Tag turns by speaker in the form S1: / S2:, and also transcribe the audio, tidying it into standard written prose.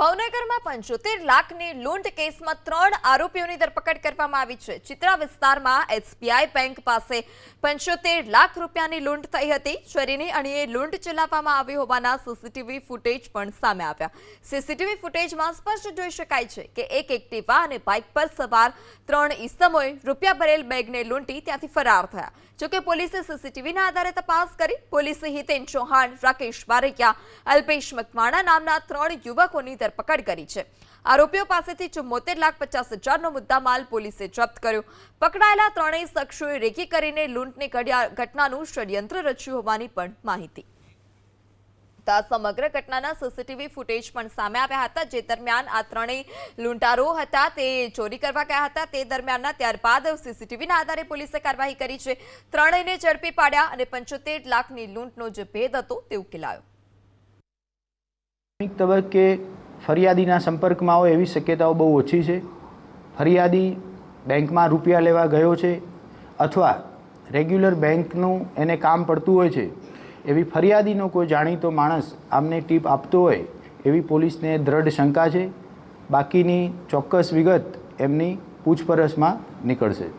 S1: ભાવનગરમાં 75 લાખની લૂંટ કેસમાં 3 આરોપીઓની ધરપકડ કરવામાં આવી છે। ચિત્રા વિસ્તારમાં એસબીઆઈ બેંક પાસે 75 લાખ રૂપિયાની લૂંટ થઈ હતી। શરીની અણીએ લૂંટ ચલાવવામાં આવી હોવાના સીસીટીવી ફૂટેજ પણ સામે આવ્યા। સીસીટીવી ફૂટેજમાં સ્પષ્ટ જોઈ શકાય છે કે એક એક્ટિવા અને બાઇક પર સવાર 3 ઈસમોએ રૂપિયા ભરેલ બેગને લૂંટી ત્યાંથી ફરાર થયા। જોકે પોલીસે સીસીટીવીના આધારે તપાસ કરી। પોલીસે હિતેન ચૌહાણ, રાકેશ બારૈયા, અલ્પેશ મકવાણા નામના 3 યુવકોની ધરપકડ કરી છે। આરોપીઓ પાસેથી 74,50,000નો મુદ્દામાલ પોલીસે જપ્ત કર્યો। પકડાયેલા ત્રણેય શખ્સોએ રેકી કરીને લૂંટની ઘટનાનું ષડયંત્ર રચ્યું હોવાની પણ માહિતી। સમગ્ર ઘટનાના સીસીટીવી ફૂટેજ પણ સામે આવ્યા હતા, જે દરમિયાન આ ત્રણેય લૂંટારો હતા તે ચોરી કરવા ગયા હતા તે દરમિયાનના। ત્યારબાદ સીસીટીવીના આધારે પોલીસે કાર્યવાહી કરી છે। ત્રણેયને ઝડપી પાડ્યા અને 75 લાખની લૂંટનો જે ભેદ હતો તે ઉકેલાયો।
S2: તબક્કે ફરિયાદીના સંપર્કમાં હોય એવી શક્યતાઓ બહુ ઓછી છે। ફરિયાદી બેંકમાં રૂપિયા લેવા ગયો છે અથવા રેગ્યુલર બેંકનું એને કામ પડતું હોય છે એવી ફરિયાદીનો કોઈ જાણીતો માણસ આમને ટીપ આપતો હોય એવી પોલીસને દ્રઢ શંકા છે। બાકીની ચોક્કસ વિગત એમની પૂછપરછમાં નીકળશે।